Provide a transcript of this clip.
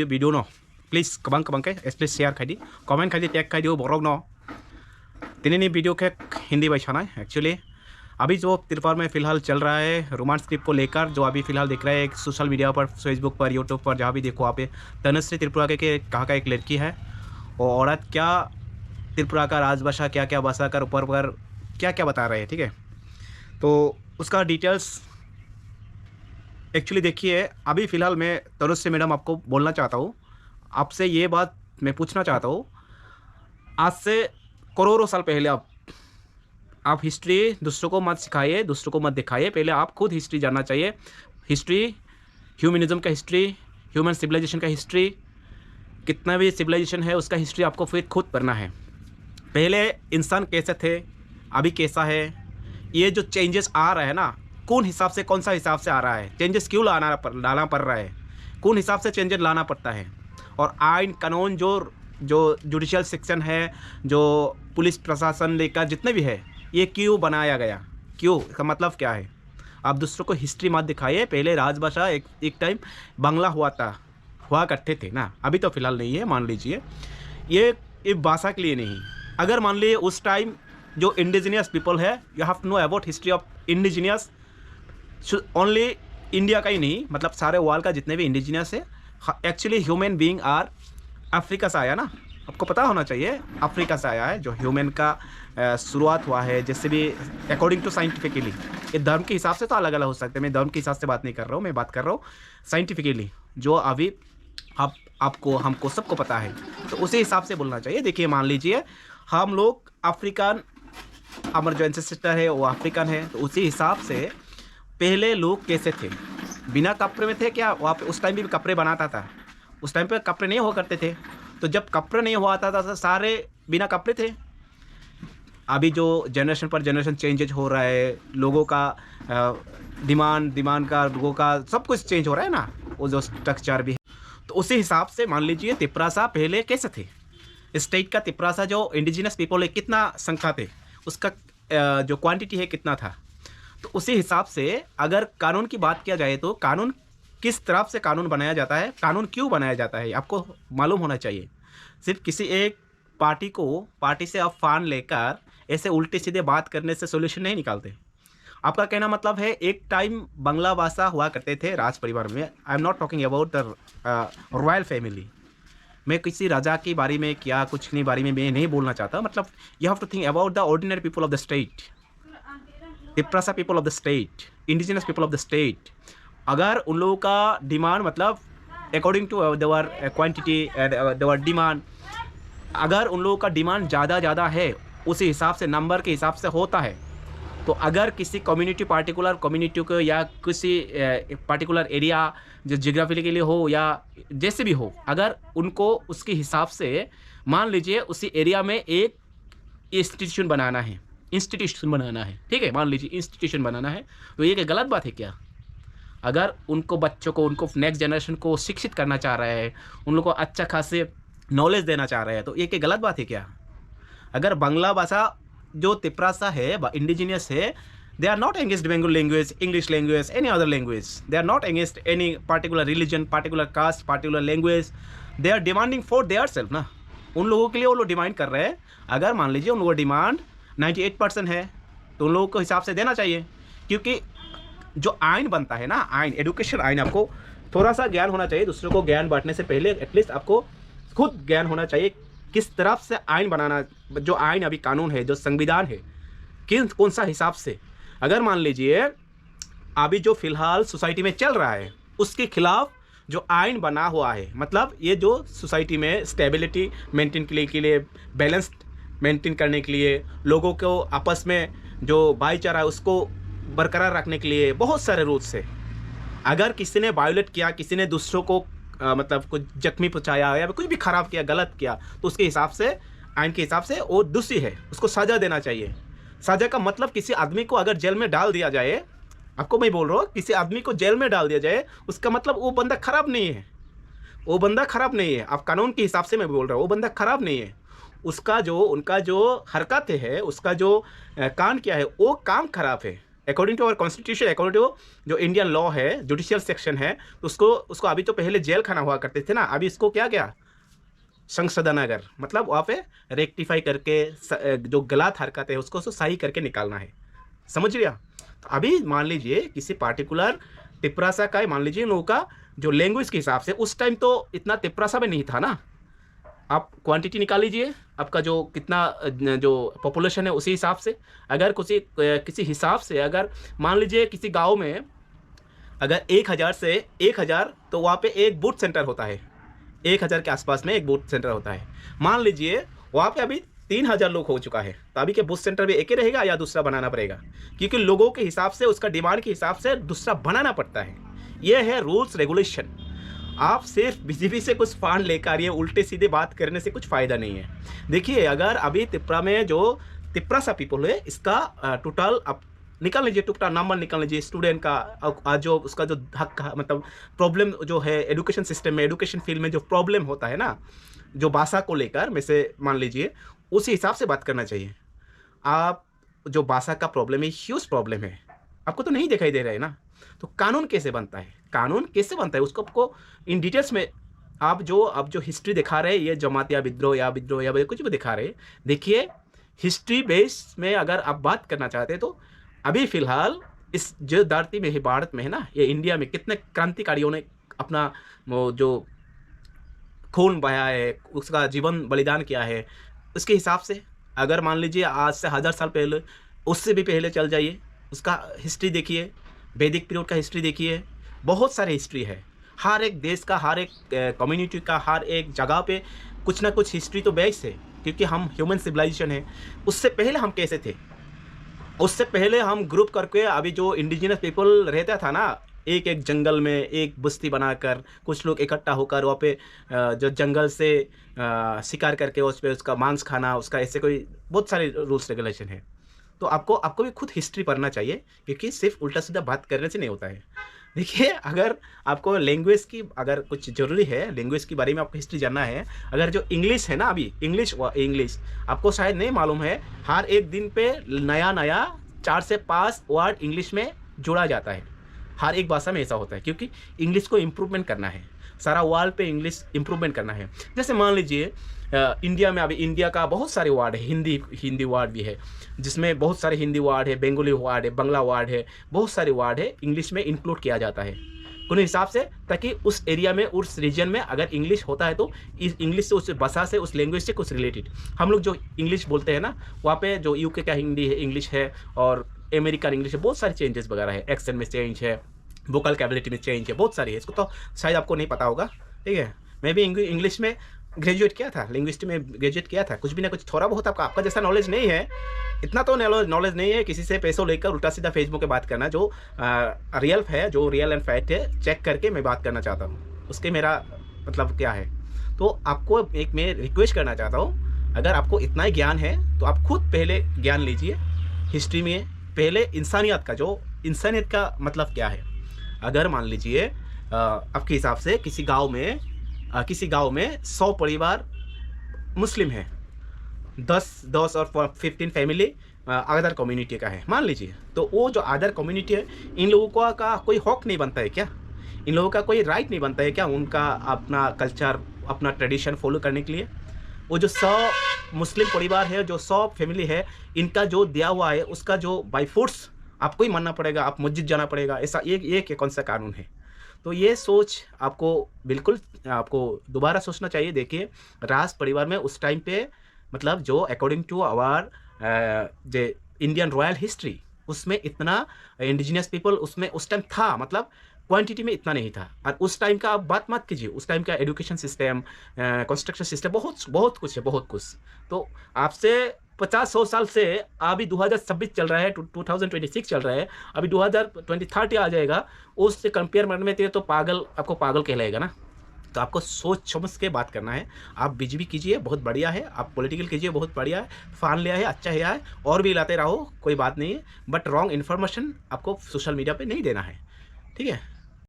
video no please kabang ke please share khai di comment khai di tag khai dio borok no तीन video के हिंदी भाषा है। Actually अभी जो त्रिपुरा में फ़िलहाल चल रहा है रोमांस स्क्रिप्ट को लेकर, जो अभी फ़िलहाल दिख रहा है एक सोशल मीडिया पर, फेसबुक पर, यूट्यूब पर, जहाँ भी देखो आप तनुश्री त्रिपुरा के कहाँ का एक लड़की है। और औरत क्या त्रिपुरा का राजभाषा क्या क्या भाषा कर ऊपर पर क्या क्या बता रहे हैं, ठीक है। तो उसका डिटेल्स एक्चुअली देखिए। अभी फ़िलहाल मैं तनुश्री मैडम आपको बोलना चाहता हूँ, आपसे ये बात मैं पूछना चाहता हूँ। आज से करोड़ों साल पहले आप हिस्ट्री दूसरों को मत सिखाइए, दूसरों को मत दिखाइए, पहले आप खुद हिस्ट्री जानना चाहिए। हिस्ट्री, ह्यूमनिज़्म का हिस्ट्री, ह्यूमन सिविलाइजेशन का हिस्ट्री, कितना भी सिविलाइजेशन है उसका हिस्ट्री आपको फिर खुद पढ़ना है। पहले इंसान कैसे थे, अभी कैसा है, ये जो चेंजेस आ रहा है ना, कौन हिसाब से, कौन सा हिसाब से आ रहा है, चेंजेस क्यों लाना पड़ रहा है, कौन हिसाब से चेंजेस लाना पड़ता है। और आइन कानून जो जुडिशियल सेक्शन है, जो पुलिस प्रशासन लेकर जितने भी है, ये क्यों बनाया गया, क्यों, इसका मतलब क्या है। आप दूसरों को हिस्ट्री मत दिखाइए। पहले राजभाषा एक टाइम बांग्ला हुआ करते थे ना, अभी तो फ़िलहाल नहीं है, मान लीजिए। ये भाषा के लिए नहीं, अगर मान लीजिए उस टाइम जो इंडिजिनियस पीपल है, you have to know about history of indigenous, only India का ही नहीं, मतलब सारे वर्ल्ड का जितने भी इंडिजिनियस है। Actually human being are Africa से आया ना, आपको पता होना चाहिए, अफ्रीका से आया है जो ह्यूमन का शुरुआत हुआ है। जैसे भी अकॉर्डिंग टू साइंटिफिकली, ये धर्म के हिसाब से तो अलग अलग हो सकते हैं, मैं धर्म के हिसाब से बात नहीं कर रहा हूँ, मैं बात कर रहा हूँ साइंटिफिकली, जो अभी आपको हमको सबको पता है, तो उसी हिसाब से बोलना चाहिए। देखिए मान लीजिए हम लोग अफ्रीकन, हमारे जो एंसेस्टर है वो अफ्रीकन है, तो उसी हिसाब से पहले लोग कैसे थे, बिना कपड़े में थे क्या, वहाँ पे उस टाइम भी कपड़े बनाता था, उस टाइम पे कपड़े नहीं हुआ करते थे। तो जब कपड़े नहीं हुआ था तो सारे बिना कपड़े थे। अभी जो जनरेशन पर जनरेशन चेंजेज हो रहा है, लोगों का डिमांड का, लोगों का सब कुछ चेंज हो रहा है ना, वो जो स्ट्रक्चर भी है। तो उसी हिसाब से मान लीजिए तिपरासा पहले कैसे थे, स्टेट का तिपरासा जो इंडिजिनस पीपल है कितना संख्या थे, उसका जो क्वांटिटी है कितना था। तो उसी हिसाब से अगर कानून की बात किया जाए तो कानून किस तरफ से कानून बनाया जाता है, कानून क्यों बनाया जाता है, आपको मालूम होना चाहिए। सिर्फ किसी एक पार्टी से आप फान लेकर ऐसे उल्टे सीधे बात करने से सोल्यूशन नहीं निकालते। आपका कहना मतलब है एक टाइम बांग्ला भाषा हुआ करते थे राज परिवार में। I am not talking about the royal family, मैं किसी राजा के बारे में क्या कुछ नहीं बारे में मैं नहीं बोलना चाहता। मतलब you have to think about the ordinary people of the state, Tiprasa people of the state, indigenous people of the state. अगर उन लोगों का डिमांड, मतलब according to their quantity and their demand, अगर उन लोगों का डिमांड ज़्यादा है, उसी हिसाब से नंबर के हिसाब से होता है। तो अगर किसी पार्टिकुलर कम्युनिटी को या किसी पार्टिकुलर एरिया जो जियोग्राफी के लिए हो या जैसे भी हो, अगर उनको उसके हिसाब से मान लीजिए उसी एरिया में एक इंस्टीट्यूशन बनाना है, ठीक है, मान लीजिए इंस्टीट्यूशन बनाना है, तो ये क्या गलत बात है क्या। अगर उनको बच्चों को, उनको नेक्स्ट जनरेशन को शिक्षित करना चाह रहा है, उन लोगों को अच्छा खासे नॉलेज देना चाह रहा है, तो ये क्या गलत बात है क्या। अगर बांग्ला भाषा जो तिपरासा है, इंडिजिनियस है, they are not against Bengali language, English language, any other language, they are not against any particular religion, particular caste, particular language, they are demanding for their self ना, उन लोगों के लिए वो लोग डिमांड कर रहे हैं। अगर मान लीजिए उन लोगों को डिमांड 98% है, तो उन लोगों को हिसाब से देना चाहिए। क्योंकि जो आइन बनता है ना, आइन, एजुकेशन आइन, आपको थोड़ा सा ज्ञान होना चाहिए। दूसरों को ज्ञान बांटने से पहले एटलीस्ट आपको खुद ज्ञान होना चाहिए किस तरफ से आइन बनाना, जो आइन अभी कानून है, जो संविधान है, कौन सा हिसाब से। अगर मान लीजिए अभी जो फिलहाल सोसाइटी में चल रहा है उसके खिलाफ जो आइन बना हुआ है, मतलब ये जो सोसाइटी में स्टेबिलिटी मेंटेन के लिए बैलेंस मेंटेन करने के लिए, लोगों को आपस में जो भाईचारा है उसको बरकरार रखने के लिए बहुत सारे रूल्स है। अगर किसी ने वायोलेट किया, किसी ने दूसरों को मतलब कुछ जख्मी पहुंचाया या कुछ भी खराब किया, गलत किया, तो उसके हिसाब से, आइन के हिसाब से वो दोषी है, उसको सज़ा देना चाहिए। सज़ा का मतलब किसी आदमी को अगर जेल में डाल दिया जाए, आपको मैं बोल रहा हूँ, किसी आदमी को जेल में डाल दिया जाए, उसका मतलब वो बंदा खराब नहीं है, वो बंदा खराब नहीं है। आप कानून के हिसाब से मैं बोल रहा हूँ, वो बंदा खराब नहीं है। उनका जो हरकत है, उसका जो काम किया है, वो काम खराब है। According to our constitution, according to जो इंडियन लॉ है, जुडिशियल सेक्शन है, तो उसको अभी तो पहले जेल खाना हुआ करते थे ना, अभी इसको क्या क्या संशोधनागार, मतलब वहाँ पे रेक्टिफाई करके जो गलत हरकत है उसको सही करके निकालना है, समझ लिया। तो अभी मान लीजिए किसी पार्टिकुलर तिपरासा का, मान लीजिए लोगों का जो लैंग्वेज के हिसाब से, उस टाइम तो इतना तिपरासा में नहीं था ना, आप क्वांटिटी निकाल लीजिए, आपका जो कितना जो पॉपुलेशन है उसी हिसाब से, अगर किसी हिसाब से अगर मान लीजिए किसी गांव में अगर 1000 से 1000, तो वहाँ पे एक बूथ सेंटर होता है, 1000 के आसपास में एक बूथ सेंटर होता है। मान लीजिए वहाँ पे अभी 3000 लोग हो चुका है, तो अभी के बूथ सेंटर भी एक ही रहेगा या दूसरा बनाना पड़ेगा, क्योंकि लोगों के हिसाब से, उसका डिमांड के हिसाब से दूसरा बनाना पड़ता है। ये है रूल्स रेगुलेशन। आप सिर्फ बीजेपी से कुछ फंड लेकर ये उल्टे सीधे बात करने से कुछ फ़ायदा नहीं है। देखिए, अगर अभी त्रिपुरा में जो तिपरासा पीपल है, इसका टोटल आप निकाल लीजिए, टोटल नंबर निकाल लीजिए स्टूडेंट का, जो उसका जो हक मतलब प्रॉब्लम जो है एजुकेशन सिस्टम में, एजुकेशन फील्ड में जो प्रॉब्लम होता है ना, जो भाषा को लेकर में से मान लीजिए, उसी हिसाब से बात करना चाहिए। आप जो भाषा का प्रॉब्लम है, ह्यूज प्रॉब्लम है, आपको तो नहीं दिखाई दे रहा है ना। तो कानून कैसे बनता है, कानून कैसे बनता है, उसको आपको इन डिटेल्स में आप जो हिस्ट्री दिखा रहे हैं, ये जमातिया विद्रोह या कुछ भी दिखा रहे हैं, देखिए हिस्ट्री बेस में अगर आप बात करना चाहते हैं तो अभी फ़िलहाल इस जो धरती में है, भारत में है ना, ये इंडिया में कितने क्रांतिकारियों ने अपना वो जो खून बहाया है, उसका जीवन बलिदान किया है, उसके हिसाब से अगर मान लीजिए आज से 1000 साल पहले, उससे भी पहले चल जाइए, उसका हिस्ट्री देखिए, वैदिक पीरियड का हिस्ट्री देखिए, बहुत सारे हिस्ट्री है। हर एक देश का, हर एक कम्युनिटी का, हर एक जगह पे कुछ ना कुछ हिस्ट्री तो बेस है, क्योंकि हम ह्यूमन सिविलाइजेशन है। उससे पहले हम कैसे थे, उससे पहले हम ग्रुप करके, अभी जो इंडिजिनस पीपल रहता था ना, एक एक जंगल में एक बस्ती बनाकर कुछ लोग इकट्ठा होकर वहाँ पे जो जंगल से शिकार करके उस पर उसका मांस खाना, उसका ऐसे कोई बहुत सारे रूल्स रेगुलेशन है। तो आपको भी खुद हिस्ट्री पढ़ना चाहिए, क्योंकि सिर्फ उल्टा सीधा बात करने से नहीं होता है। देखिए, अगर आपको लैंग्वेज की अगर कुछ ज़रूरी है, लैंग्वेज के बारे में आपको हिस्ट्री जानना है, अगर जो इंग्लिश है ना, अभी इंग्लिश आपको शायद नहीं मालूम है, हर एक दिन पे नया 4 से 5 वर्ड इंग्लिश में जोड़ा जाता है। हर एक भाषा में ऐसा होता है, क्योंकि इंग्लिश को इम्प्रूवमेंट करना है, सारा वर्ल्ड पे इंग्लिश इम्प्रूवमेंट करना है। जैसे मान लीजिए इंडिया में अभी इंडिया का बहुत सारे वर्ड है, हिंदी वर्ड भी है, जिसमें बहुत सारे हिंदी वर्ड है, बंगाली वर्ड है, बांग्ला वर्ड है, बहुत सारे वर्ड है, इंग्लिश में इंक्लूड किया जाता है उन हिसाब से, ताकि उस एरिया में, उस रीजन में अगर इंग्लिश होता है तो इस इंग्लिश से, उस भाषा से, उस लैंग्वेज से कुछ रिलेटेड, हम लोग जो इंग्लिश बोलते हैं ना, वहाँ पे जो यूके का हिंदी है, इंग्लिश है, और अमेरिकन इंग्लिश है, बहुत सारे चेंजेस वगैरह है, एक्सेंट में चेंज है, वोकल कैबिलिटी में चेंज है, बहुत सारी है। इसको तो शायद आपको नहीं पता होगा, ठीक है। मैं भी इंग्लिश में ग्रेजुएट किया था, लिंग्विस्टिक में ग्रेजुएट किया था, कुछ भी ना कुछ थोड़ा बहुत आपका जैसा नॉलेज नहीं है, इतना तो नॉलेज नहीं है किसी से पैसों लेकर उल्टा सीधा फेसबुक पे बात करना। जो रियल है, जो रियल एंड फैक्ट है, चेक करके मैं बात करना चाहता हूँ, उसके मेरा मतलब क्या है। तो आपको एक मैं रिक्वेस्ट करना चाहता हूँ, अगर आपको इतना ही ज्ञान है तो आप खुद पहले ज्ञान लीजिए हिस्ट्री में, पहले इंसानियत का, जो इंसानियत का मतलब क्या है। अगर मान लीजिए आपके हिसाब से किसी गांव में 100 परिवार मुस्लिम है, 10 और 15 फैमिली अदर कम्युनिटी का है मान लीजिए, तो वो जो अदर कम्युनिटी है, इन लोगों का कोई हक नहीं बनता है क्या? इन लोगों का कोई राइट नहीं बनता है क्या उनका अपना कल्चर, अपना ट्रेडिशन फॉलो करने के लिए? वो जो 100 मुस्लिम परिवार है, जो 100 फैमिली है, इनका जो दिया हुआ है, उसका जो बाई फोर्स आपको ही मानना पड़ेगा, आप मस्जिद जाना पड़ेगा, ऐसा ये कौन सा कानून है? तो ये सोच आपको बिल्कुल आपको दोबारा सोचना चाहिए। देखिए, राज परिवार में उस टाइम पे, मतलब जो अकॉर्डिंग टू आवर जो इंडियन रॉयल हिस्ट्री, उसमें इतना इंडिजिनियस पीपल उसमें उस टाइम था, मतलब क्वांटिटी में इतना नहीं था। और उस टाइम का आप बात मत कीजिए, उस टाइम का एजुकेशन सिस्टम, कंस्ट्रक्शन सिस्टम, बहुत कुछ है, बहुत कुछ। तो आपसे 50-100 साल से अभी 2026 चल रहा है, 2026 चल रहा है, अभी 2030 आ जाएगा, उससे कंपेयर करने में तो आपको पागल कहलाएगा ना। तो आपको सोच समझ के बात करना है। आप बीजेपी कीजिए, बहुत बढ़िया है, आप पॉलिटिकल कीजिए, बहुत बढ़िया है, फान लिया है, अच्छा है, और भी लाते रहो, कोई बात नहीं है, बट रॉन्ग इन्फॉर्मेशन आपको सोशल मीडिया पे नहीं देना है, ठीक है।